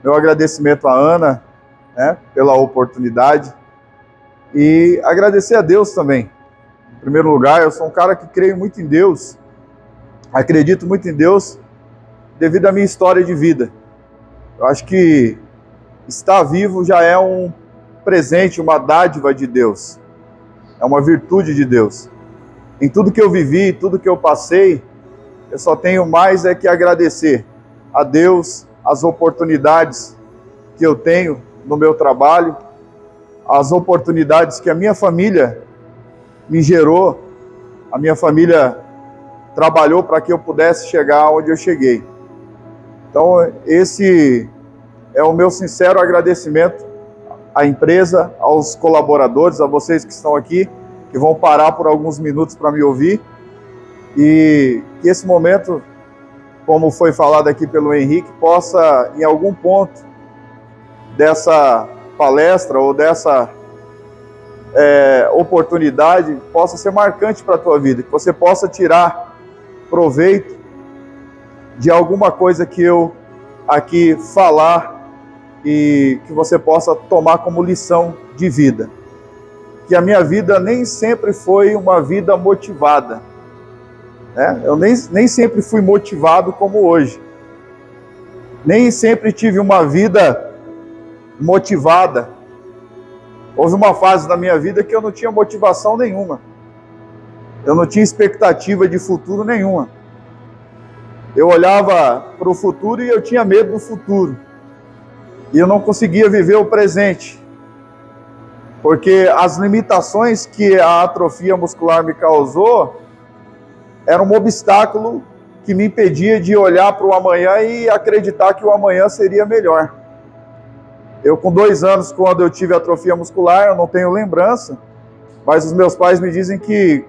Meu agradecimento à Ana, né, pela oportunidade. E agradecer a Deus também. Em primeiro lugar, eu sou um cara que creio muito em Deus. Acredito muito em Deus devido à minha história de vida. Eu acho que estar vivo já é um presente, uma dádiva de Deus. É uma virtude de Deus. Em tudo que eu vivi, tudo que eu passei, eu só tenho mais é que agradecer a Deus, as oportunidades que eu tenho no meu trabalho, as oportunidades que a minha família me gerou, a minha família trabalhou para que eu pudesse chegar onde eu cheguei. Então, esse é o meu sincero agradecimento à empresa, aos colaboradores, a vocês que estão aqui, que vão parar por alguns minutos para me ouvir. E que esse momento, como foi falado aqui pelo Henrique, possa, em algum ponto dessa palestra ou dessa oportunidade, possa ser marcante para a tua vida, que você possa tirar proveito de alguma coisa que eu aqui falar e que você possa tomar como lição de vida. Que a minha vida nem sempre foi uma vida motivada, né? Eu nem sempre fui motivado como hoje. Nem sempre tive uma vida motivada. Houve uma fase da minha vida que eu não tinha motivação nenhuma. Eu não tinha expectativa de futuro nenhuma. Eu olhava para o futuro e eu tinha medo do futuro. E eu não conseguia viver o presente. Porque as limitações que a atrofia muscular me causou eram um obstáculo que me impedia de olhar para o amanhã e acreditar que o amanhã seria melhor. Eu, com 2 anos, quando eu tive atrofia muscular, eu não tenho lembrança, mas os meus pais me dizem que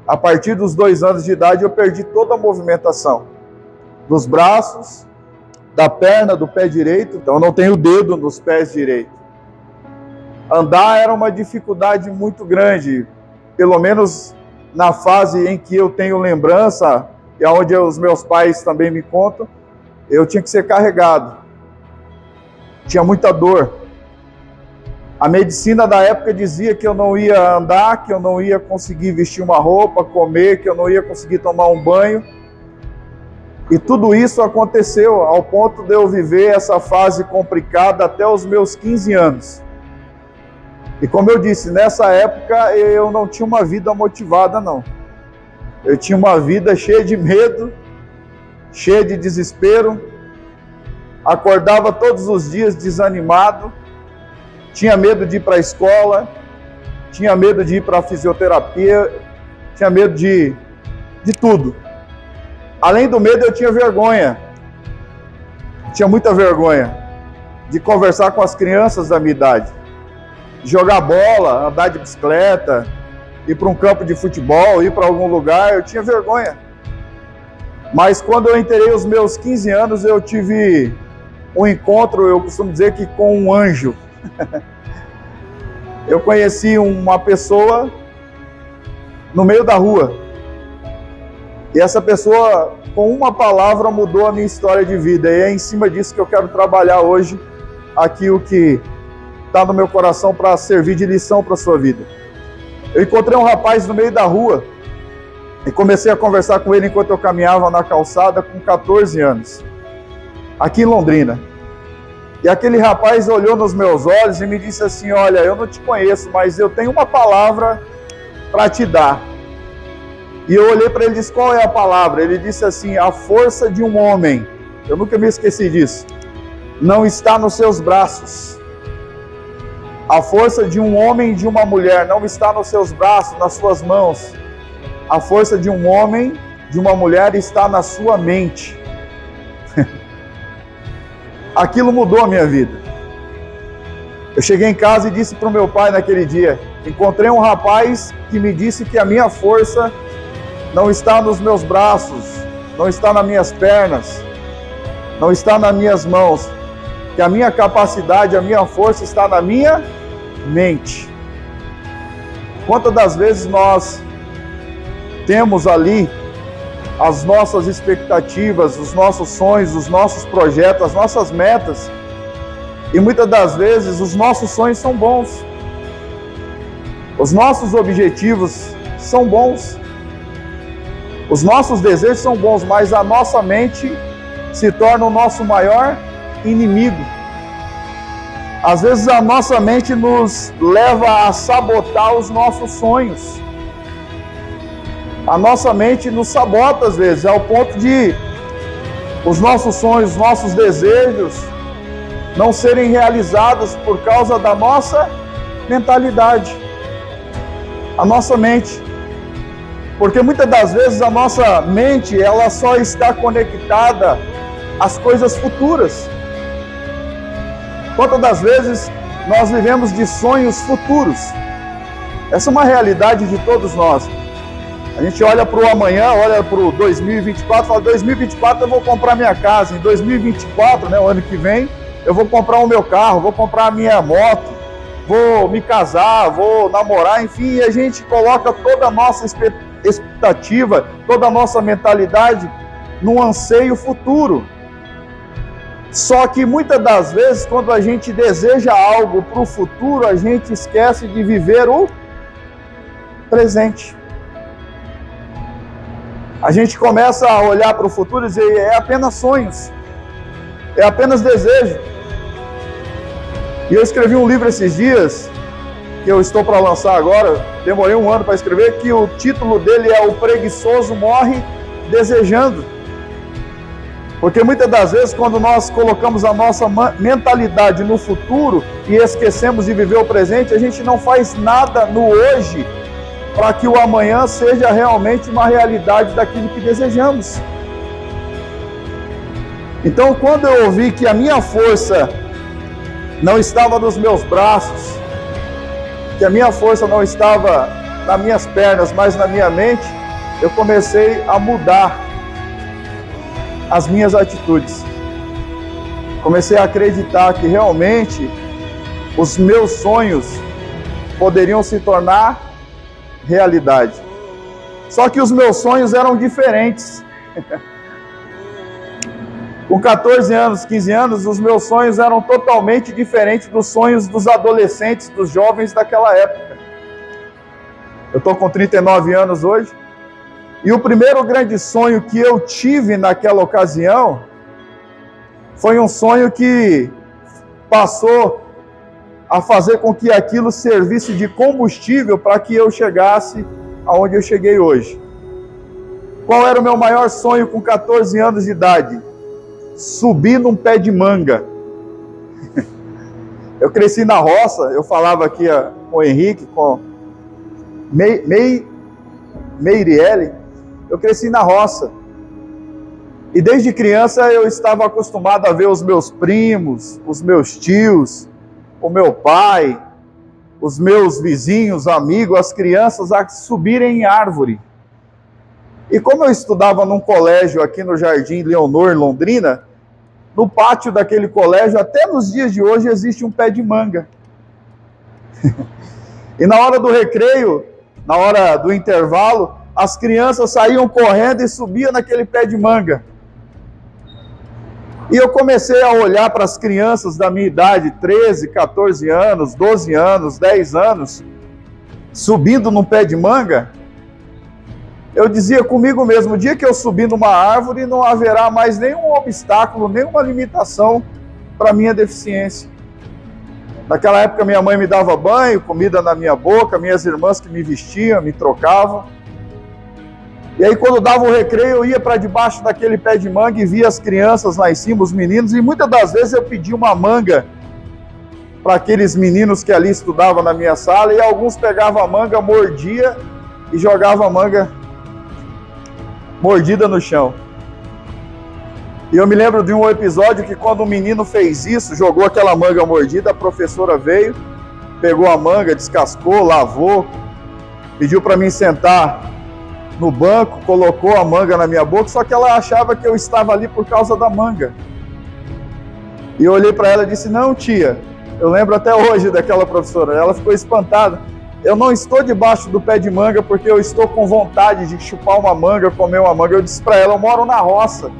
a partir dos 2 anos de idade eu perdi toda a movimentação dos braços, da perna, do pé direito, então eu não tenho dedo nos pés direitos. Andar era uma dificuldade muito grande, pelo menos na fase em que eu tenho lembrança, e onde os meus pais também me contam, eu tinha que ser carregado. Tinha muita dor. A medicina da época dizia que eu não ia andar, que eu não ia conseguir vestir uma roupa, comer, que eu não ia conseguir tomar um banho. E tudo isso aconteceu ao ponto de eu viver essa fase complicada até os meus 15 anos. E como eu disse, nessa época eu não tinha uma vida motivada, não. Eu tinha uma vida cheia de medo, cheia de desespero. Acordava todos os dias desanimado, tinha medo de ir para a escola, tinha medo de ir para a fisioterapia, tinha medo de tudo. Além do medo, eu tinha vergonha. Tinha muita vergonha de conversar com as crianças da minha idade, jogar bola, andar de bicicleta, ir para um campo de futebol, ir para algum lugar, eu tinha vergonha. Mas quando eu entrei os meus 15 anos, eu tive um encontro, eu costumo dizer que com um anjo. Eu conheci uma pessoa no meio da rua. E essa pessoa, com uma palavra, mudou a minha história de vida. E é em cima disso que eu quero trabalhar hoje, aqui o que está no meu coração para servir de lição para a sua vida. Eu encontrei um rapaz no meio da rua e comecei a conversar com ele enquanto eu caminhava na calçada com 14 anos. Aqui em Londrina. E aquele rapaz olhou nos meus olhos e me disse assim: olha, eu não te conheço, mas eu tenho uma palavra para te dar. E eu olhei para ele e disse: qual é a palavra? Ele disse assim: a força de um homem, eu nunca me esqueci disso, não está nos seus braços. A força de um homem e de uma mulher não está nos seus braços, nas suas mãos. A força de um homem, de uma mulher está na sua mente. Aquilo mudou a minha vida. Eu cheguei em casa e disse para o meu pai naquele dia: encontrei um rapaz que me disse que a minha força não está nos meus braços, não está nas minhas pernas, não está nas minhas mãos, que a minha capacidade, a minha força está na minha mente. Quantas das vezes nós temos ali as nossas expectativas, os nossos sonhos, os nossos projetos, as nossas metas, E muitas das vezes os nossos sonhos são bons. Os nossos objetivos são bons. Os nossos desejos são bons, mas a nossa mente se torna o nosso maior inimigo. Às vezes a nossa mente nos leva a sabotar os nossos sonhos. A nossa mente nos sabota às vezes, ao ponto de os nossos sonhos, os nossos desejos não serem realizados por causa da nossa mentalidade. A nossa mente. Porque muitas das vezes a nossa mente, ela só está conectada às coisas futuras. Quantas das vezes nós vivemos de sonhos futuros? Essa é uma realidade de todos nós. A gente olha para o amanhã, olha para o 2024, fala, 2024 eu vou comprar minha casa, em 2024, o ano que vem, eu vou comprar o meu carro, vou comprar a minha moto, vou me casar, vou namorar, enfim, e a gente coloca toda a nossa expectativa, toda a nossa mentalidade no anseio futuro. Só que muitas das vezes, quando a gente deseja algo para o futuro, a gente esquece de viver o presente. A gente começa a olhar para o futuro e dizer, é apenas sonhos, é apenas desejo. E eu escrevi um livro esses dias, que eu estou para lançar agora, demorei 1 ano para escrever, que o título dele é O Preguiçoso Morre Desejando. Porque muitas das vezes, quando nós colocamos a nossa mentalidade no futuro e esquecemos de viver o presente, a gente não faz nada no hoje para que o amanhã seja realmente uma realidade daquilo que desejamos. Então, quando eu ouvi que a minha força não estava nos meus braços, que a minha força não estava nas minhas pernas, mas na minha mente, eu comecei a mudar as minhas atitudes. Comecei a acreditar que realmente os meus sonhos poderiam se tornar realidade. Só que os meus sonhos eram diferentes. Com 14 anos, 15 anos, os meus sonhos eram totalmente diferentes dos sonhos dos adolescentes, dos jovens daquela época. Eu estou com 39 anos hoje. E o primeiro grande sonho que eu tive naquela ocasião foi um sonho que passou a fazer com que aquilo servisse de combustível para que eu chegasse aonde eu cheguei hoje. Qual era o meu maior sonho com 14 anos de idade? Subir num pé de manga. Eu cresci na roça, eu falava aqui com o Henrique, com Meirielle, eu cresci na roça. E desde criança eu estava acostumado a ver os meus primos, os meus tios, o meu pai, os meus vizinhos, amigos, as crianças a subirem em árvore. E como eu estudava num colégio aqui no Jardim Leonor, Londrina, no pátio daquele colégio, até nos dias de hoje, existe um pé de manga. E na hora do recreio, na hora do intervalo, as crianças saíam correndo e subiam naquele pé de manga. E eu comecei a olhar para as crianças da minha idade, 13, 14 anos, 12 anos, 10 anos, subindo num pé de manga. Eu dizia comigo mesmo, o dia que eu subir numa árvore, não haverá mais nenhum obstáculo, nenhuma limitação para a minha deficiência. Naquela época minha mãe me dava banho, comida na minha boca, minhas irmãs que me vestiam, me trocavam. E aí quando dava o recreio, eu ia para debaixo daquele pé de manga e via as crianças lá em cima, os meninos, e muitas das vezes eu pedia uma manga para aqueles meninos que ali estudavam na minha sala, e alguns pegavam a manga, mordia e jogavam a manga mordida no chão. E eu me lembro de um episódio que quando um menino fez isso, jogou aquela manga mordida, a professora veio, pegou a manga, descascou, lavou, pediu para mim sentar no banco, colocou a manga na minha boca, só que ela achava que eu estava ali por causa da manga. E eu olhei para ela e disse, não tia, eu lembro até hoje daquela professora, ela ficou espantada. Eu não estou debaixo do pé de manga porque eu estou com vontade de chupar uma manga, comer uma manga. Eu disse para ela, eu moro na roça.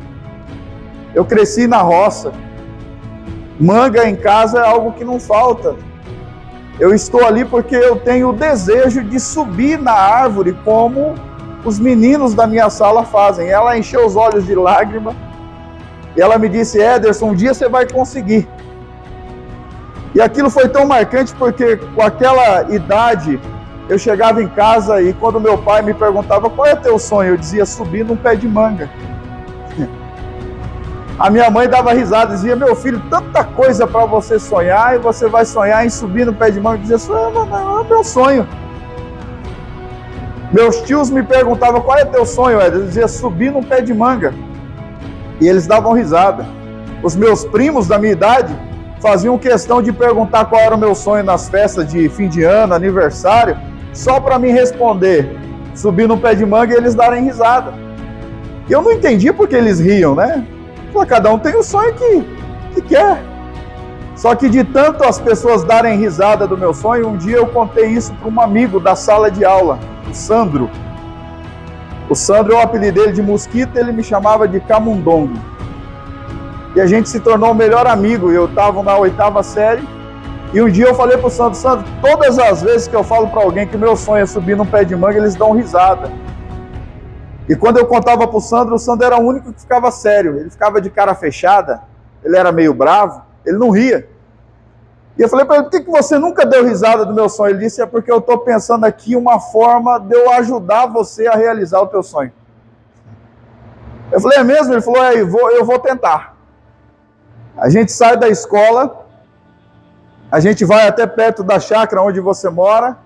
Eu cresci na roça. Manga em casa é algo que não falta. Eu estou ali porque eu tenho o desejo de subir na árvore como os meninos da minha sala fazem. Ela encheu os olhos de lágrima e ela me disse: Ederson, um dia você vai conseguir. E aquilo foi tão marcante porque com aquela idade eu chegava em casa e quando meu pai me perguntava qual é teu sonho, eu dizia: subir num pé de manga. A minha mãe dava risada, dizia: meu filho, tanta coisa para você sonhar e você vai sonhar em subir no pé de manga. Eu dizia: isso não é meu sonho. Meus tios me perguntavam: qual é teu sonho, Ederson? Eu dizia: subir num pé de manga. E eles davam risada. Os meus primos da minha idade faziam questão de perguntar qual era o meu sonho nas festas de fim de ano, aniversário, só para me responder: subir no pé de manga, e eles darem risada. E eu não entendia porque eles riam, né? Cada um tem o sonho que quer. Só que de tanto as pessoas darem risada do meu sonho, um dia eu contei isso para um amigo da sala de aula, o Sandro. O Sandro, eu apelidei ele de Mosquito, ele me chamava de Camundongo. E a gente se tornou o melhor amigo. Eu estava na 8ª série e um dia eu falei para o Sandro: Sandro, todas as vezes que eu falo para alguém que meu sonho é subir num pé de manga, eles dão risada. E quando eu contava para o Sandro era o único que ficava sério. Ele ficava de cara fechada, ele era meio bravo, ele não ria. E eu falei para ele: por que você nunca deu risada do meu sonho? Ele disse: é porque eu estou pensando aqui uma forma de eu ajudar você a realizar o teu sonho. Eu falei: é mesmo? Ele falou: é, eu vou tentar. A gente sai da escola, a gente vai até perto da chácara onde você mora.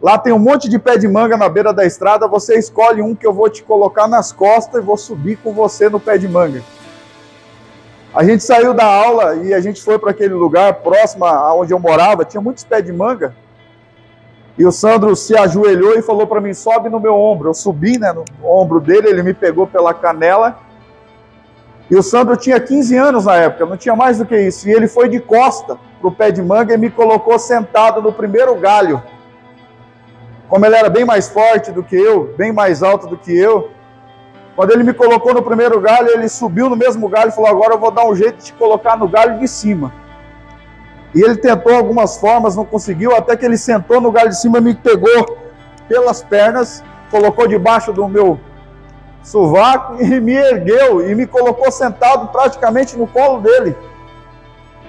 Lá tem um monte de pé de manga na beira da estrada. Você escolhe um que eu vou te colocar nas costas e vou subir com você no pé de manga. A gente saiu da aula e a gente foi para aquele lugar próximo a onde eu morava. Tinha muitos pés de manga. E o Sandro se ajoelhou e falou para mim: sobe no meu ombro. Eu subi, né, no ombro dele, ele me pegou pela canela. E o Sandro tinha 15 anos na época, não tinha mais do que isso. E ele foi de costa para o pé de manga e me colocou sentado no primeiro galho. Como ele era bem mais forte do que eu, bem mais alto do que eu, quando ele me colocou no primeiro galho, ele subiu no mesmo galho e falou: agora eu vou dar um jeito de te colocar no galho de cima. E ele tentou algumas formas, não conseguiu, até que ele sentou no galho de cima, me pegou pelas pernas, colocou debaixo do meu sovaco e me ergueu e me colocou sentado praticamente no colo dele.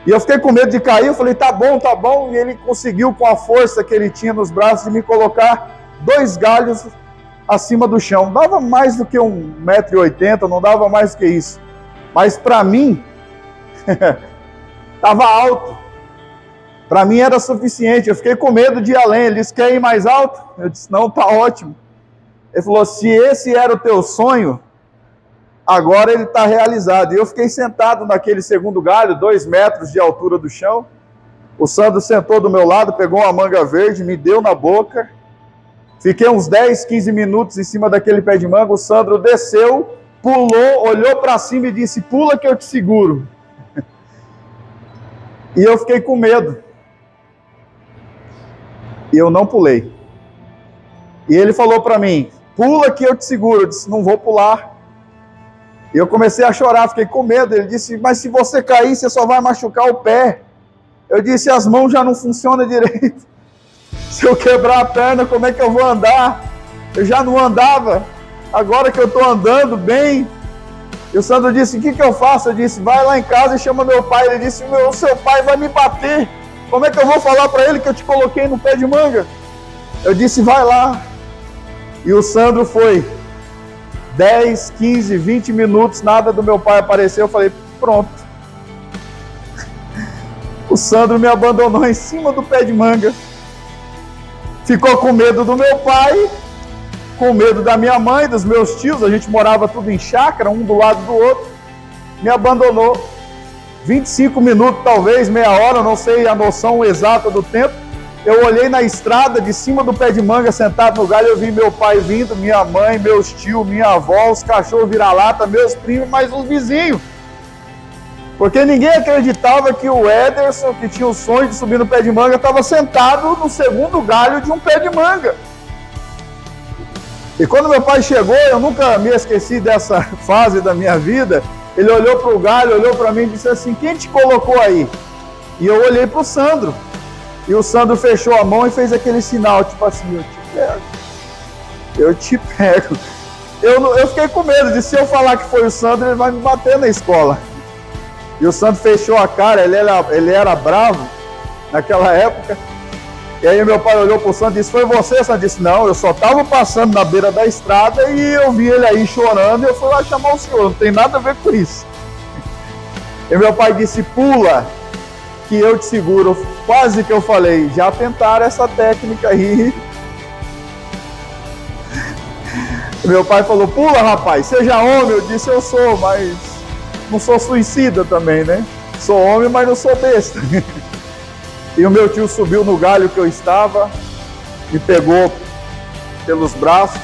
E eu fiquei com medo de cair, eu falei: tá bom. E ele conseguiu, com a força que ele tinha nos braços, de me colocar 2 galhos acima do chão. Dava mais do que 1,80 m, não dava mais do que isso. Mas para mim, estava alto. Para mim era suficiente. Eu fiquei com medo de ir além. Ele disse: quer ir mais alto? Eu disse: não, tá ótimo. Ele falou: se esse era o teu sonho, agora ele está realizado. E eu fiquei sentado naquele segundo galho, 2 metros de altura do chão. O Sandro sentou do meu lado, pegou uma manga verde, me deu na boca. Fiquei uns 10, 15 minutos em cima daquele pé de manga. O Sandro desceu, pulou, olhou para cima e disse: pula que eu te seguro. E eu fiquei com medo. E eu não pulei. E ele falou para mim: pula que eu te seguro. Eu disse: não vou pular. E eu comecei a chorar, fiquei com medo. Ele disse: mas se você cair, você só vai machucar o pé. Eu disse: as mãos já não funcionam direito. Se eu quebrar a perna, como é que eu vou andar? Eu já não andava, agora que eu estou andando bem. E o Sandro disse: o que eu faço? Eu disse: vai lá em casa e chama meu pai. Ele disse: o seu pai vai me bater. Como é que eu vou falar para ele que eu te coloquei no pé de manga? Eu disse: vai lá. E o Sandro foi. 10, 15, 20 minutos, nada do meu pai apareceu. Eu falei: pronto. O Sandro me abandonou em cima do pé de manga. Ficou com medo do meu pai, com medo da minha mãe, dos meus tios. A gente morava tudo em chácara, um do lado do outro. Me abandonou. 25 minutos, talvez, meia hora, não sei a noção exata do tempo. Eu olhei na estrada, de cima do pé de manga, sentado no galho, eu vi meu pai vindo, minha mãe, meus tios, minha avó, os cachorros vira-lata, meus primos, mas os vizinhos. Porque ninguém acreditava que o Ederson, que tinha o sonho de subir no pé de manga, estava sentado no segundo galho de um pé de manga. E quando meu pai chegou, eu nunca me esqueci dessa fase da minha vida, Ele olhou para o galho, olhou para mim e disse assim: quem te colocou aí? E eu olhei para o Sandro. E o Sandro fechou a mão e fez aquele sinal, tipo assim: eu te pego. Eu te pego. Eu fiquei com medo de, se eu falar que foi o Sandro, ele vai me bater na escola. E o Sandro fechou a cara, ele era bravo naquela época. E aí meu pai olhou pro Sandro e disse: foi você? O Sandro disse: não, eu só estava passando na beira da estrada e eu vi ele aí chorando e eu fui lá chamar o senhor, não tem nada a ver com isso. E meu pai disse: pula, que eu te seguro. Quase que eu falei: já tentaram essa técnica aí. E meu pai falou: pula, rapaz, seja homem. Eu disse: eu sou, mas não sou suicida também, né? Sou homem, mas não sou besta. E o meu tio subiu no galho que eu estava, me pegou pelos braços,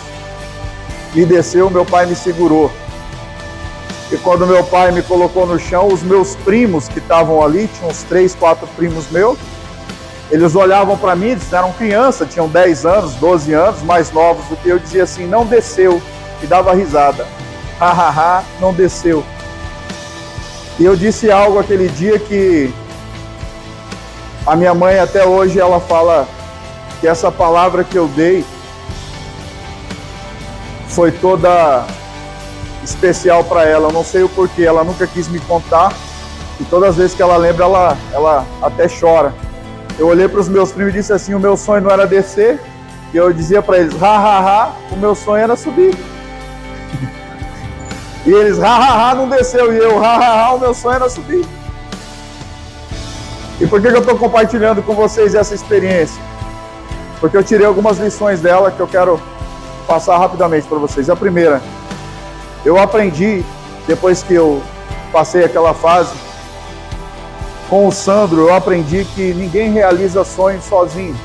me desceu, meu pai me segurou. E quando meu pai me colocou no chão, os meus primos que estavam ali, tinham uns 3, 4 primos meus, eles olhavam para mim, eles eram crianças, tinham 10 anos, 12 anos, mais novos do que eu, dizia assim: não desceu, e dava risada. Hahaha, não desceu. E eu disse algo aquele dia que a minha mãe até hoje ela fala que essa palavra que eu dei foi toda especial para ela. Eu não sei o porquê, ela nunca quis me contar e todas as vezes que ela lembra, ela até chora. Eu olhei para os meus primos e disse assim: o meu sonho não era descer, e eu dizia para eles: ha ha ha, o meu sonho era subir. E eles: ha ha ha, não desceu, e eu: ha ha ha, o meu sonho era subir. E por que eu estou compartilhando com vocês essa experiência? Porque eu tirei algumas lições dela que eu quero passar rapidamente para vocês. A primeira, eu aprendi, depois que eu passei aquela fase, com o Sandro, eu aprendi que ninguém realiza sonhos sozinho.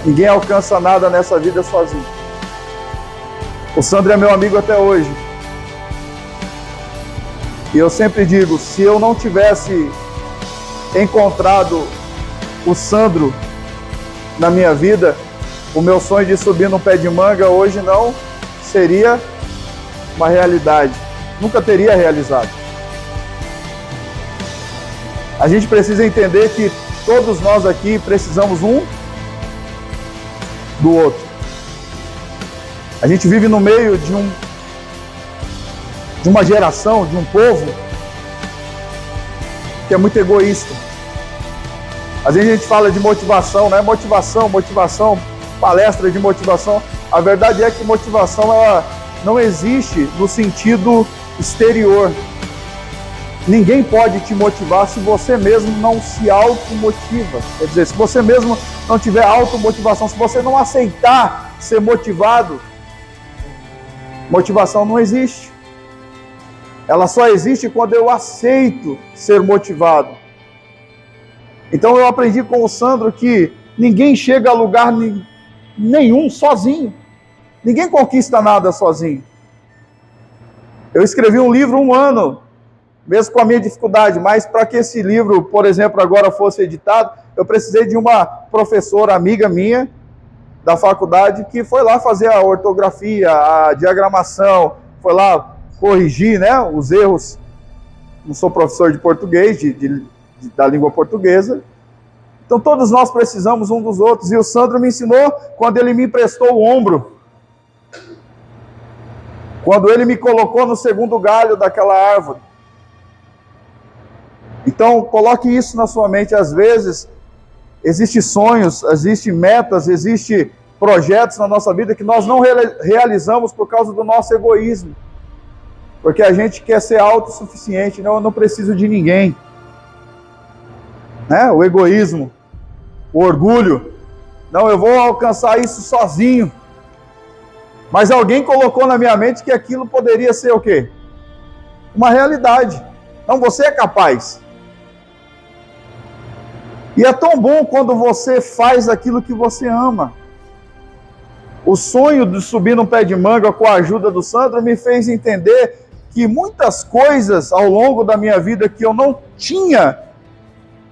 Ninguém alcança nada nessa vida sozinho. O Sandro é meu amigo até hoje. E eu sempre digo, se eu não tivesse encontrado o Sandro na minha vida, o meu sonho de subir num pé de manga hoje não seria uma realidade. Nunca teria realizado. A gente precisa entender que todos nós aqui precisamos um do outro. A gente vive no meio de uma geração, de um povo que é muito egoísta. Às vezes a gente fala de motivação, né? Motivação, palestra de motivação. A verdade é que motivação ela não existe no sentido exterior. Ninguém pode te motivar se você mesmo não se automotiva. Quer dizer, se você mesmo não tiver automotivação, se você não aceitar ser motivado, motivação não existe. Ela só existe quando eu aceito ser motivado. Então eu aprendi com o Sandro que ninguém chega a lugar nenhum sozinho. Ninguém conquista nada sozinho. Eu escrevi um livro 1 ano, mesmo com a minha dificuldade, mas para que esse livro, por exemplo, agora fosse editado, eu precisei de uma professora amiga minha da faculdade que foi lá fazer a ortografia, a diagramação, foi lá corrigir, né, os erros. Não sou professor de português, da língua portuguesa. Então todos nós precisamos um dos outros. E o Sandro me ensinou quando ele me emprestou o ombro. Quando ele me colocou no segundo galho daquela árvore. Então coloque isso na sua mente. Às vezes existem sonhos, existem metas, existem projetos na nossa vida que nós não realizamos por causa do nosso egoísmo. Porque a gente quer ser autossuficiente, não, eu não preciso de ninguém. Né? O egoísmo, o orgulho. Não, eu vou alcançar isso sozinho. Mas alguém colocou na minha mente que aquilo poderia ser o quê? Uma realidade. Não, você é capaz. E é tão bom quando você faz aquilo que você ama. O sonho de subir num pé de manga com a ajuda do Sandro me fez entender que muitas coisas ao longo da minha vida que eu não tinha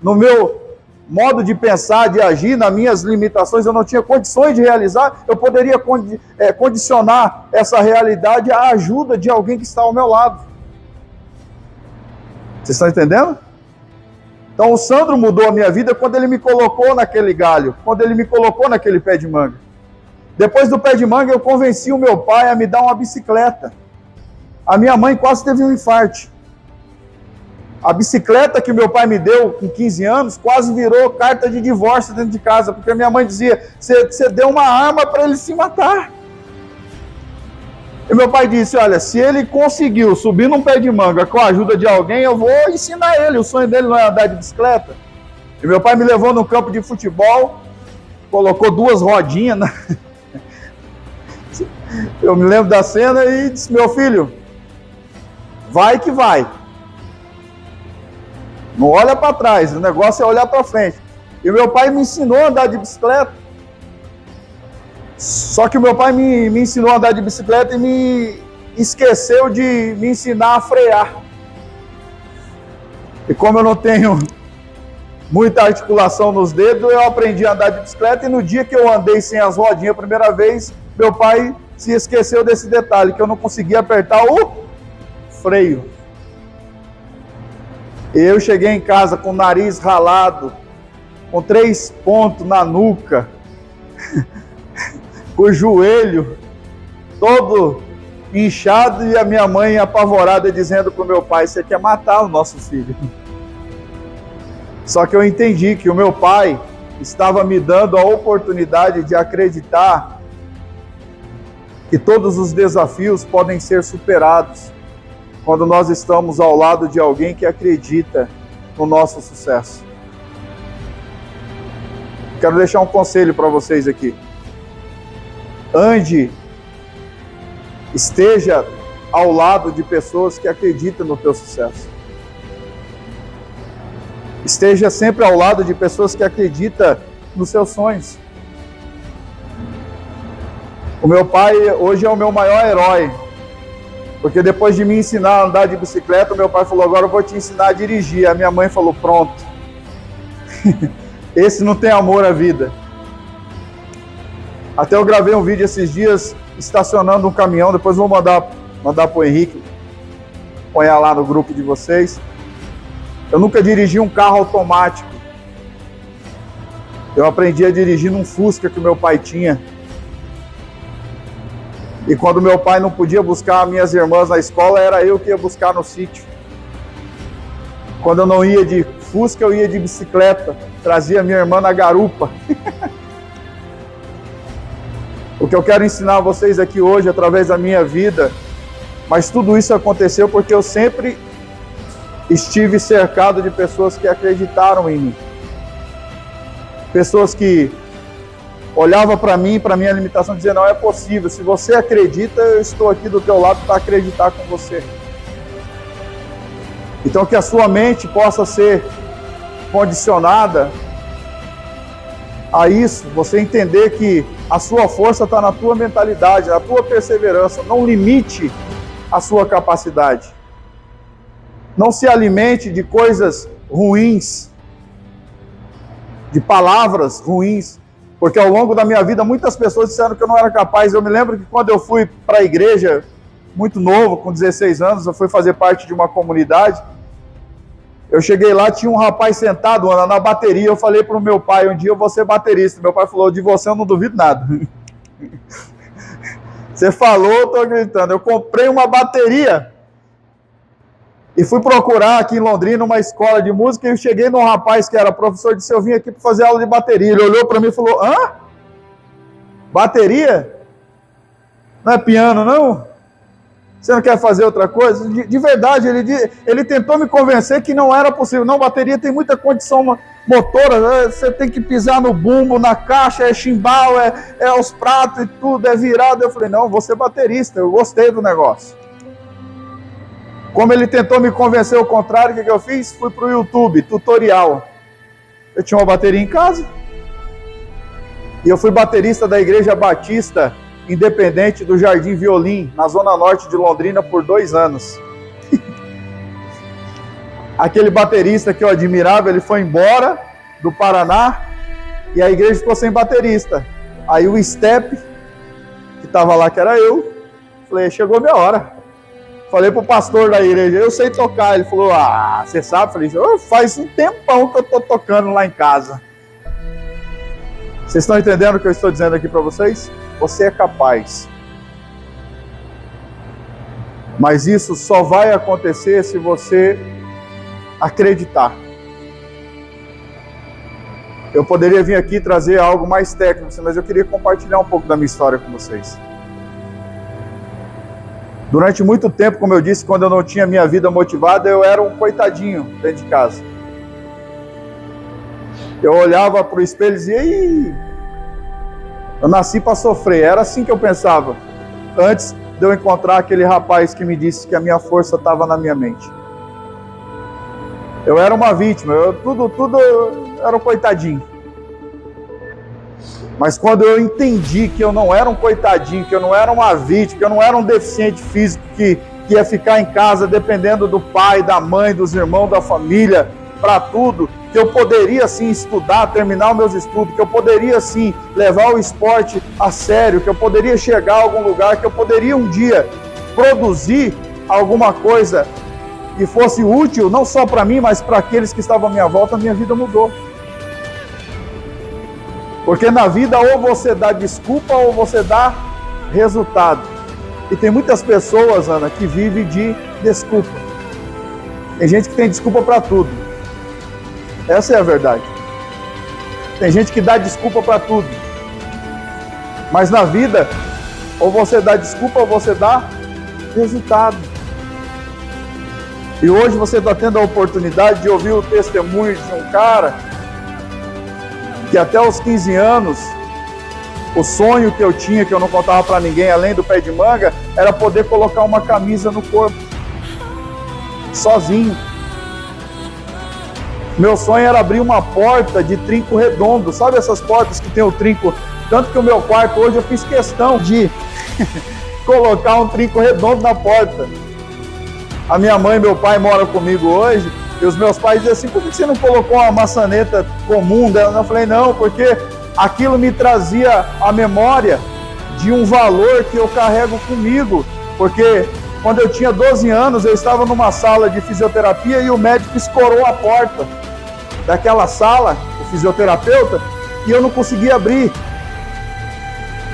no meu modo de pensar, de agir, nas minhas limitações, eu não tinha condições de realizar, eu poderia condicionar essa realidade à ajuda de alguém que está ao meu lado. Vocês estão entendendo? Então o Sandro mudou a minha vida quando ele me colocou naquele galho, quando ele me colocou naquele pé de manga. Depois do pé de manga eu convenci o meu pai a me dar uma bicicleta. A minha mãe quase teve um infarto. A bicicleta que meu pai me deu com 15 anos quase virou carta de divórcio dentro de casa, porque a minha mãe dizia, você deu uma arma para ele se matar. E meu pai disse, olha, se ele conseguiu subir num pé de manga com a ajuda de alguém, eu vou ensinar ele, o sonho dele não é andar de bicicleta. E meu pai me levou no campo de futebol, colocou 2 rodinhas, eu me lembro da cena e disse, meu filho, vai que vai. Não olha para trás, o negócio é olhar para frente. E meu pai me ensinou a andar de bicicleta. Só que o meu pai me ensinou a andar de bicicleta e me esqueceu de me ensinar a frear. E como eu não tenho muita articulação nos dedos, eu aprendi a andar de bicicleta e no dia que eu andei sem as rodinhas a primeira vez, meu pai se esqueceu desse detalhe, que eu não conseguia apertar o freio. Eu cheguei em casa com o nariz ralado, com 3 pontos na nuca, com o joelho todo inchado e a minha mãe apavorada dizendo para o meu pai, você quer matar o nosso filho. Só que eu entendi que o meu pai estava me dando a oportunidade de acreditar que todos os desafios podem ser superados quando nós estamos ao lado de alguém que acredita no nosso sucesso. Quero deixar um conselho para vocês aqui. Esteja ao lado de pessoas que acreditam no teu sucesso. Esteja sempre ao lado de pessoas que acreditam nos seus sonhos. O meu pai hoje é o meu maior herói. Porque depois de me ensinar a andar de bicicleta, meu pai falou, agora eu vou te ensinar a dirigir. A minha mãe falou, pronto. Esse não tem amor à vida. Até eu gravei um vídeo esses dias, estacionando um caminhão, depois vou mandar para o Henrique, põe lá no grupo de vocês. Eu nunca dirigi um carro automático. Eu aprendi a dirigir num Fusca que o meu pai tinha. E quando meu pai não podia buscar minhas irmãs na escola, era eu que ia buscar no sítio. Quando eu não ia de Fusca, eu ia de bicicleta. Trazia minha irmã na garupa. O que eu quero ensinar a vocês aqui hoje, através da minha vida, mas tudo isso aconteceu porque eu sempre estive cercado de pessoas que acreditaram em mim. Pessoas que olhavam para mim, para minha limitação, dizendo, não é possível, se você acredita, eu estou aqui do teu lado para acreditar com você. Então que a sua mente possa ser condicionada a isso, você entender que a sua força está na tua mentalidade, na tua perseverança, não limite a sua capacidade. Não se alimente de coisas ruins, de palavras ruins, porque ao longo da minha vida muitas pessoas disseram que eu não era capaz. Eu me lembro que quando eu fui para a igreja, muito novo, com 16 anos, eu fui fazer parte de uma comunidade, eu cheguei lá, tinha um rapaz sentado na bateria, eu falei para o meu pai, um dia eu vou ser baterista. Meu pai falou, de você eu não duvido nada. Você falou, eu estou acreditando. Eu comprei uma bateria e fui procurar aqui em Londrina uma escola de música e eu cheguei num rapaz que era professor, disse, eu vim aqui para fazer aula de bateria. Ele olhou para mim e falou, hã? Bateria? Não é piano, não? Você não quer fazer outra coisa? De verdade, ele tentou me convencer que não era possível. Não, bateria tem muita condição motora, você tem que pisar no bumbo, na caixa, é chimbal, é os pratos e tudo, é virado. Eu falei, não, vou ser baterista, eu gostei do negócio. Como ele tentou me convencer o contrário, o que eu fiz? Fui para o YouTube, tutorial. Eu tinha uma bateria em casa. E eu fui baterista da Igreja Batista Independente do Jardim Violim, na zona norte de Londrina, por 2 anos. Aquele baterista que eu admirava, ele foi embora do Paraná, e a igreja ficou sem baterista. Aí o Step, que estava lá, que era eu, falei, chegou minha hora. Falei pro pastor da igreja, eu sei tocar. Ele falou, você sabe? Falei, faz um tempão que eu tô tocando lá em casa. Vocês estão entendendo o que eu estou dizendo aqui para vocês? Você é capaz. Mas isso só vai acontecer se você acreditar. Eu poderia vir aqui trazer algo mais técnico, mas eu queria compartilhar um pouco da minha história com vocês. Durante muito tempo, como eu disse, quando eu não tinha minha vida motivada, eu era um coitadinho dentro de casa. Eu olhava para o espelho e dizia, eu nasci para sofrer. Era assim que eu pensava, antes de eu encontrar aquele rapaz que me disse que a minha força estava na minha mente. Eu era uma vítima, tudo era um coitadinho. Mas quando eu entendi que eu não era um coitadinho, que eu não era uma vítima, que eu não era um deficiente físico que ia ficar em casa dependendo do pai, da mãe, dos irmãos, da família, para tudo, que eu poderia sim estudar, terminar os meus estudos, que eu poderia sim levar o esporte a sério, que eu poderia chegar a algum lugar, que eu poderia um dia produzir alguma coisa que fosse útil, não só para mim, mas para aqueles que estavam à minha volta, a minha vida mudou. Porque na vida ou você dá desculpa ou você dá resultado. E tem muitas pessoas, Ana, que vivem de desculpa. Tem gente que tem desculpa para tudo. Essa é a verdade. Tem gente que dá desculpa para tudo. Mas na vida, ou você dá desculpa ou você dá resultado. E hoje você está tendo a oportunidade de ouvir o testemunho de um cara que até os 15 anos, o sonho que eu tinha, que eu não contava para ninguém, além do pé de manga, era poder colocar uma camisa no corpo, sozinho. Meu sonho era abrir uma porta de trinco redondo, sabe essas portas que tem o trinco? Tanto que o meu quarto hoje eu fiz questão de colocar um trinco redondo na porta. A minha mãe e meu pai moram comigo hoje, e os meus pais dizem assim, por que você não colocou uma maçaneta comum dela? Eu falei, não, porque aquilo me trazia a memória de um valor que eu carrego comigo, porque quando eu tinha 12 anos, eu estava numa sala de fisioterapia e o médico escorou a porta daquela sala, o fisioterapeuta, e eu não conseguia abrir.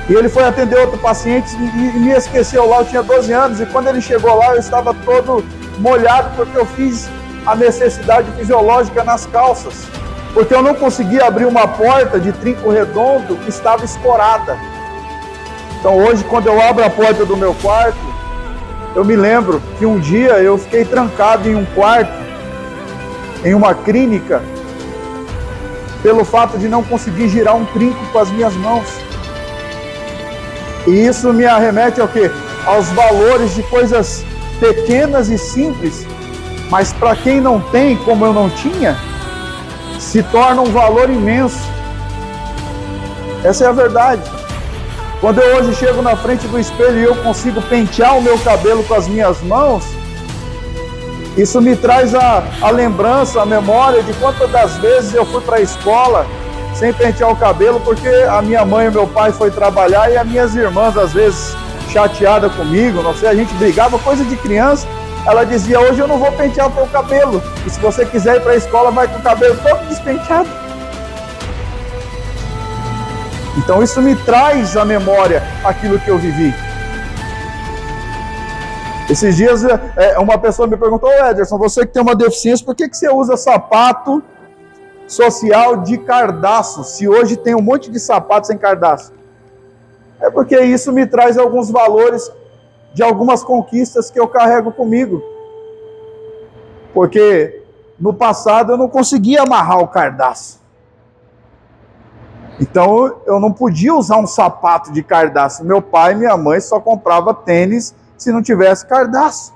E ele foi atender outro paciente e me esqueceu lá, eu tinha 12 anos, e quando ele chegou lá, eu estava todo molhado, porque eu fiz a necessidade fisiológica nas calças, porque eu não conseguia abrir uma porta de trinco redondo que estava escorada. Então hoje, quando eu abro a porta do meu quarto, eu me lembro que um dia eu fiquei trancado em um quarto, em uma clínica, pelo fato de não conseguir girar um trinco com as minhas mãos. E isso me arremete ao quê? Aos valores de coisas pequenas e simples, mas para quem não tem, como eu não tinha, se torna um valor imenso. Essa é a verdade. Quando eu hoje chego na frente do espelho e eu consigo pentear o meu cabelo com as minhas mãos, isso me traz a lembrança, a memória de quantas das vezes eu fui para a escola sem pentear o cabelo, porque a minha mãe e o meu pai foi trabalhar e as minhas irmãs, às vezes, chateadas comigo, não sei, a gente brigava, coisa de criança, ela dizia, hoje eu não vou pentear o teu cabelo, e se você quiser ir para a escola, vai com o cabelo todo despenteado. Então isso me traz à memória aquilo que eu vivi. Esses dias uma pessoa me perguntou, Ederson, você que tem uma deficiência, por que você usa sapato social de cardaço, se hoje tem um monte de sapatos sem cardaço? É porque isso me traz alguns valores de algumas conquistas que eu carrego comigo. Porque no passado eu não conseguia amarrar o cardaço. Então eu não podia usar um sapato de cardaço. Meu pai e minha mãe só compravam tênis se não tivesse cardaço.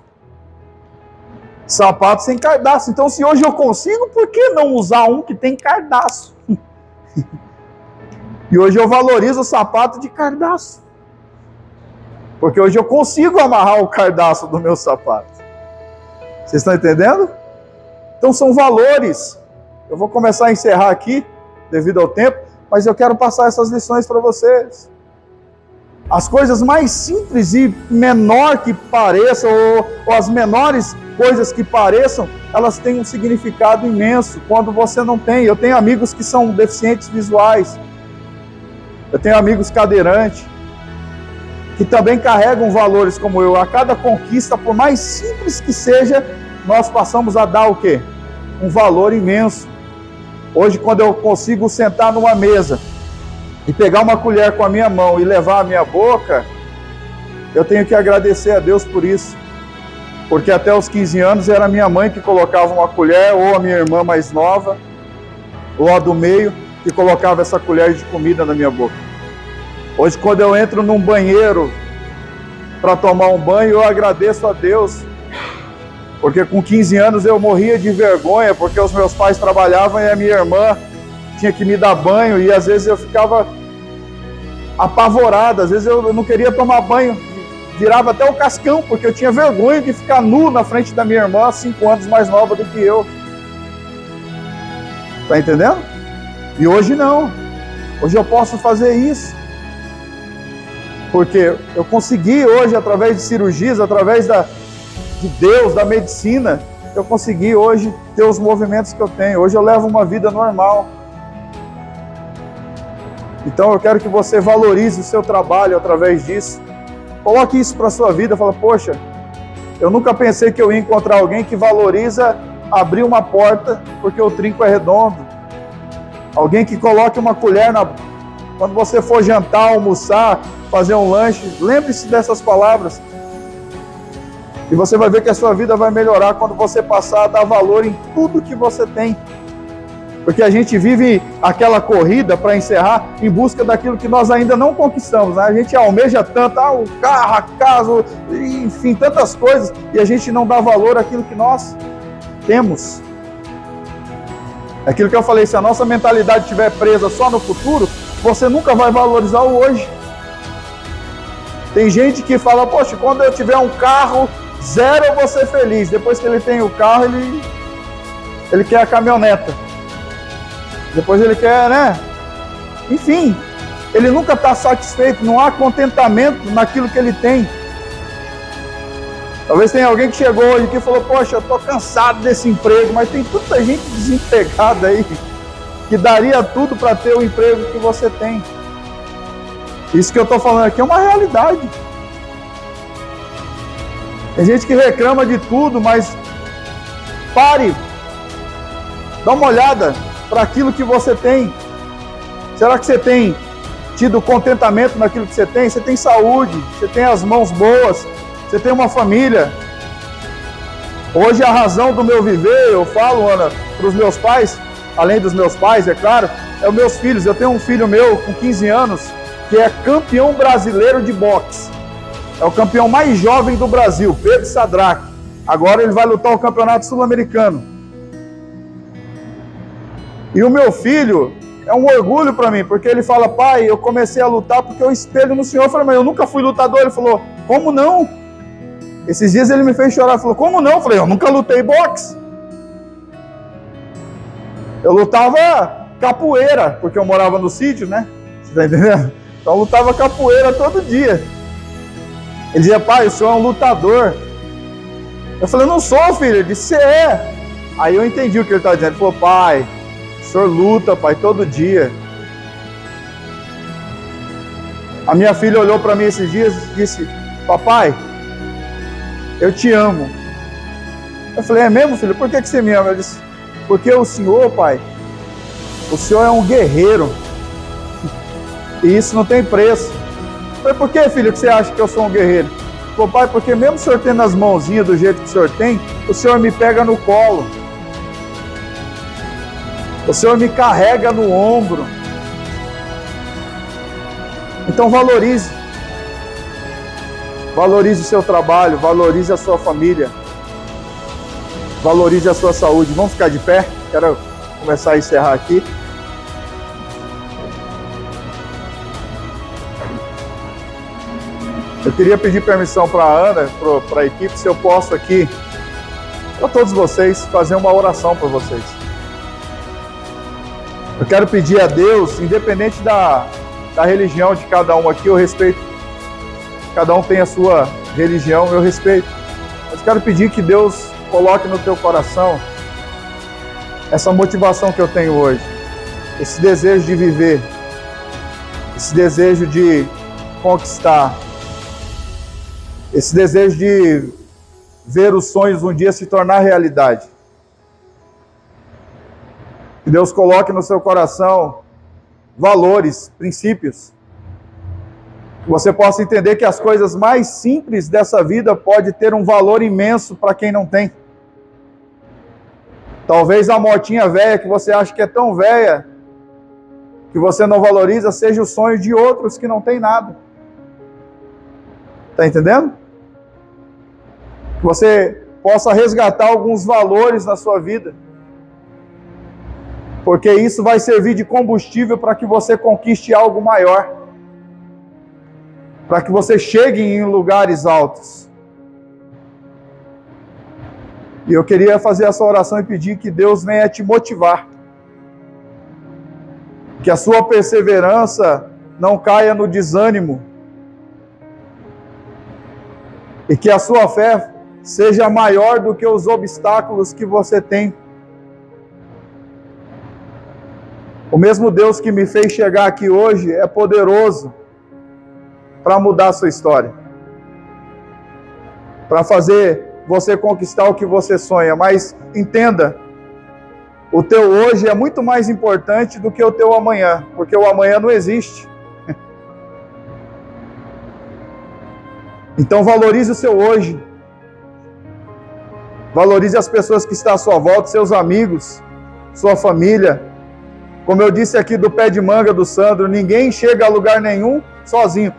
Sapato sem cardaço. Então se hoje eu consigo, por que não usar um que tem cardaço? E hoje eu valorizo o sapato de cardaço. Porque hoje eu consigo amarrar o cardaço do meu sapato. Vocês estão entendendo? Então são valores Eu vou começar a encerrar aqui, devido ao tempo, mas eu quero passar essas lições para vocês. As coisas mais simples e menor que pareçam, ou as menores coisas que pareçam, elas têm um significado imenso quando você não tem. Eu tenho amigos que são deficientes visuais, eu tenho amigos cadeirantes, que também carregam valores como eu. A cada conquista, por mais simples que seja, nós passamos a dar o quê? Um valor imenso. Hoje, quando eu consigo sentar numa mesa e pegar uma colher com a minha mão e levar à minha boca, eu tenho que agradecer a Deus por isso. Porque até os 15 anos era a minha mãe que colocava uma colher, ou a minha irmã mais nova, ou a do meio, que colocava essa colher de comida na minha boca. Hoje, quando eu entro num banheiro para tomar um banho, eu agradeço a Deus. Porque com 15 anos eu morria de vergonha, porque os meus pais trabalhavam e a minha irmã tinha que me dar banho, e às vezes eu ficava apavorado, às vezes eu não queria tomar banho, virava até o cascão, porque eu tinha vergonha de ficar nu na frente da minha irmã, 5 anos mais nova do que eu. Tá entendendo? E hoje não. Hoje eu posso fazer isso. Porque eu consegui hoje, através de cirurgias, através de Deus, da medicina, eu consegui hoje ter os movimentos que eu tenho. Hoje eu levo uma vida normal. Então eu quero que você valorize o seu trabalho através disso. Coloque isso para a sua vida. Fala, poxa, eu nunca pensei que eu ia encontrar alguém que valoriza abrir uma porta porque o trinco é redondo. Alguém que coloque uma colher quando você for jantar, almoçar, fazer um lanche. Lembre-se dessas palavras. E você vai ver que a sua vida vai melhorar quando você passar a dar valor em tudo que você tem. Porque a gente vive aquela corrida, para encerrar, em busca daquilo que nós ainda não conquistamos, né? A gente almeja tanto, o carro, a casa, enfim, tantas coisas, e a gente não dá valor àquilo que nós temos. Aquilo que eu falei, se a nossa mentalidade estiver presa só no futuro, você nunca vai valorizar o hoje. Tem gente que fala, poxa, quando eu tiver um carro zero eu vou ser feliz. Depois que ele tem o carro, ele quer a caminhoneta. Depois ele quer, né? Enfim, ele nunca está satisfeito, não há contentamento naquilo que ele tem. Talvez tenha alguém que chegou hoje aqui e falou, poxa, eu estou cansado desse emprego, mas tem tanta gente desempregada aí, que daria tudo para ter o emprego que você tem. Isso que eu estou falando aqui é uma realidade. Tem gente que reclama de tudo, mas pare, dá uma olhada para aquilo que você tem. Será que você tem tido contentamento naquilo que você tem? Você tem saúde, você tem as mãos boas, você tem uma família. Hoje a razão do meu viver, eu falo, Ana, para os meus pais, além dos meus pais, é claro, é os meus filhos. Eu tenho um filho meu com 15 anos que é campeão brasileiro de boxe. É o campeão mais jovem do Brasil, Pedro Sadraque. Agora ele vai lutar o campeonato sul-americano. E o meu filho é um orgulho para mim, porque ele fala, pai, eu comecei a lutar porque eu espelho no senhor. Eu falei, mas eu nunca fui lutador. Ele falou, como não? Esses dias ele me fez chorar, falou, como não? Eu falei, eu nunca lutei boxe. Eu lutava capoeira, porque eu morava no sítio, né? Você tá entendendo? Então eu lutava capoeira todo dia. Ele dizia, pai, o senhor é um lutador. Eu falei, não sou, filho. Ele disse, você é. Aí eu entendi o que ele estava dizendo. Ele falou, pai, o senhor luta, pai, todo dia. A minha filha olhou para mim esses dias e disse, papai, eu te amo. Eu falei, é mesmo, filho? Por que você me ama? Ele disse, porque o senhor, pai, o senhor é um guerreiro. E isso não tem preço. Eu falei, por que, filho, que você acha que eu sou um guerreiro? Ele falou, pai, porque mesmo o senhor tendo as mãozinhas do jeito que o senhor tem, o senhor me pega no colo. O senhor me carrega no ombro. Então valorize. Valorize o seu trabalho, valorize a sua família. Valorize a sua saúde. Vamos ficar de pé? Quero começar a encerrar aqui. Eu queria pedir permissão para a Ana, para a equipe, se eu posso aqui, para todos vocês, fazer uma oração por vocês. Eu quero pedir a Deus, independente da religião de cada um aqui, eu respeito. Cada um tem a sua religião, eu respeito. Mas quero pedir que Deus coloque no teu coração essa motivação que eu tenho hoje. Esse desejo de viver. Esse desejo de conquistar. Esse desejo de ver os sonhos um dia se tornar realidade. Que Deus coloque no seu coração valores, princípios. Que você possa entender que as coisas mais simples dessa vida podem ter um valor imenso para quem não tem. Talvez a motinha velha que você acha que é tão velha, que você não valoriza, seja o sonho de outros que não tem nada. Está entendendo? Que você possa resgatar alguns valores na sua vida. Porque isso vai servir de combustível para que você conquiste algo maior. Para que você chegue em lugares altos. E eu queria fazer essa oração e pedir que Deus venha te motivar. Que a sua perseverança não caia no desânimo. E que a sua fé seja maior do que os obstáculos que você tem. O mesmo Deus que me fez chegar aqui hoje é poderoso para mudar a sua história. Para fazer você conquistar o que você sonha. Mas entenda, o teu hoje é muito mais importante do que o teu amanhã. Porque o amanhã não existe. Então valorize o seu hoje. Valorize as pessoas que estão à sua volta, seus amigos, sua família. Como eu disse aqui do pé de manga do Sandro, ninguém chega a lugar nenhum sozinho.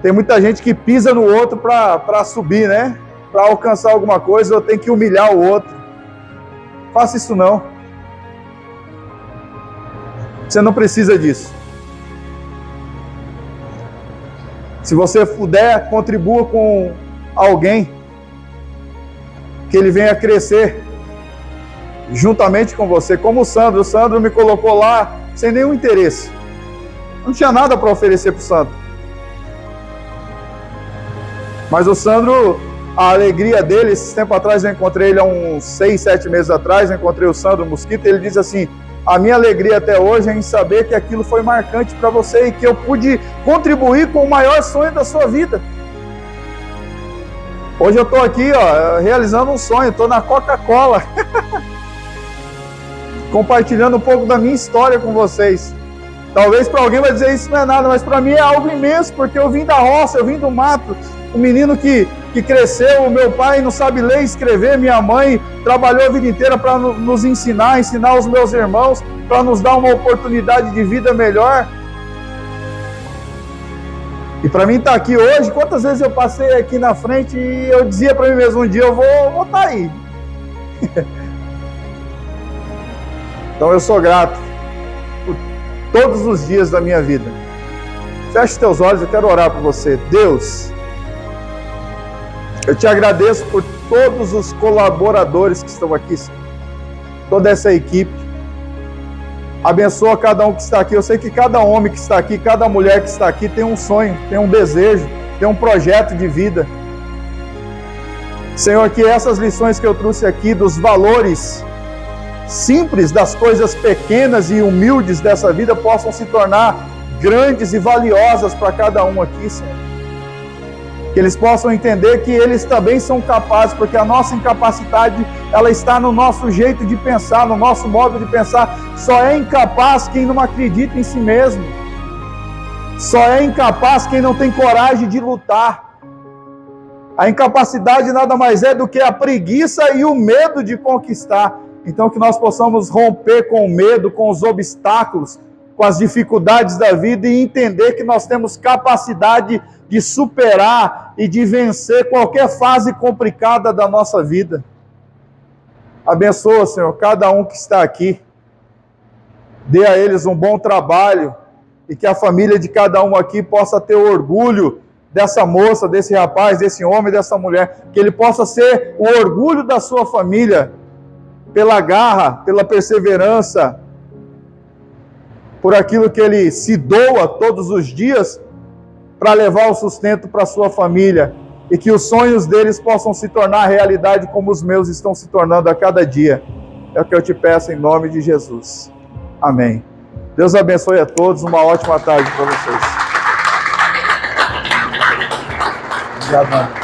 Tem muita gente que pisa no outro para subir, né? Para alcançar alguma coisa, ou tem que humilhar o outro. Faça isso não. Você não precisa disso. Se você puder, contribua com alguém, que ele venha crescer juntamente com você, como o Sandro. O Sandro me colocou lá sem nenhum interesse. Não tinha nada para oferecer para o Sandro. Mas o Sandro, a alegria dele, esse tempo atrás eu encontrei ele há uns 6, 7 meses atrás, eu encontrei o Sandro Mosquito, ele diz assim: a minha alegria até hoje é em saber que aquilo foi marcante para você e que eu pude contribuir com o maior sonho da sua vida. Hoje eu estou aqui, realizando um sonho, estou na Coca-Cola. Compartilhando um pouco da minha história com vocês. Talvez para alguém vai dizer isso não é nada, mas para mim é algo imenso, porque eu vim da roça, eu vim do mato. Um menino que cresceu, o meu pai não sabe ler e escrever, minha mãe trabalhou a vida inteira para nos ensinar os meus irmãos, para nos dar uma oportunidade de vida melhor. E para mim estar aqui hoje, quantas vezes eu passei aqui na frente e eu dizia para mim mesmo, um dia eu vou estar aí. Então eu sou grato por todos os dias da minha vida. Feche teus olhos, eu quero orar por você. Deus, eu te agradeço por todos os colaboradores que estão aqui, toda essa equipe. Abençoa cada um que está aqui. Eu sei que cada homem que está aqui, cada mulher que está aqui tem um sonho, tem um desejo, tem um projeto de vida. Senhor, que essas lições que eu trouxe aqui, dos valores simples, das coisas pequenas e humildes dessa vida, possam se tornar grandes e valiosas para cada um aqui, Senhor. Que eles possam entender que eles também são capazes, porque a nossa incapacidade, ela está no nosso jeito de pensar, no nosso modo de pensar. Só é incapaz quem não acredita em si mesmo. Só é incapaz quem não tem coragem de lutar. A incapacidade nada mais é do que a preguiça e o medo de conquistar. Então que nós possamos romper com o medo, com os obstáculos, com as dificuldades da vida e entender que nós temos capacidade de superar e de vencer qualquer fase complicada da nossa vida. Abençoa, Senhor, cada um que está aqui. Dê a eles um bom trabalho e que a família de cada um aqui possa ter orgulho dessa moça, desse rapaz, desse homem, dessa mulher. Que ele possa ser o orgulho da sua família pela garra, pela perseverança, por aquilo que ele se doa todos os dias para levar o sustento para sua família, e que os sonhos deles possam se tornar realidade como os meus estão se tornando a cada dia. É o que eu te peço em nome de Jesus. Amém. Deus abençoe a todos, uma ótima tarde para vocês. Obrigado, mano.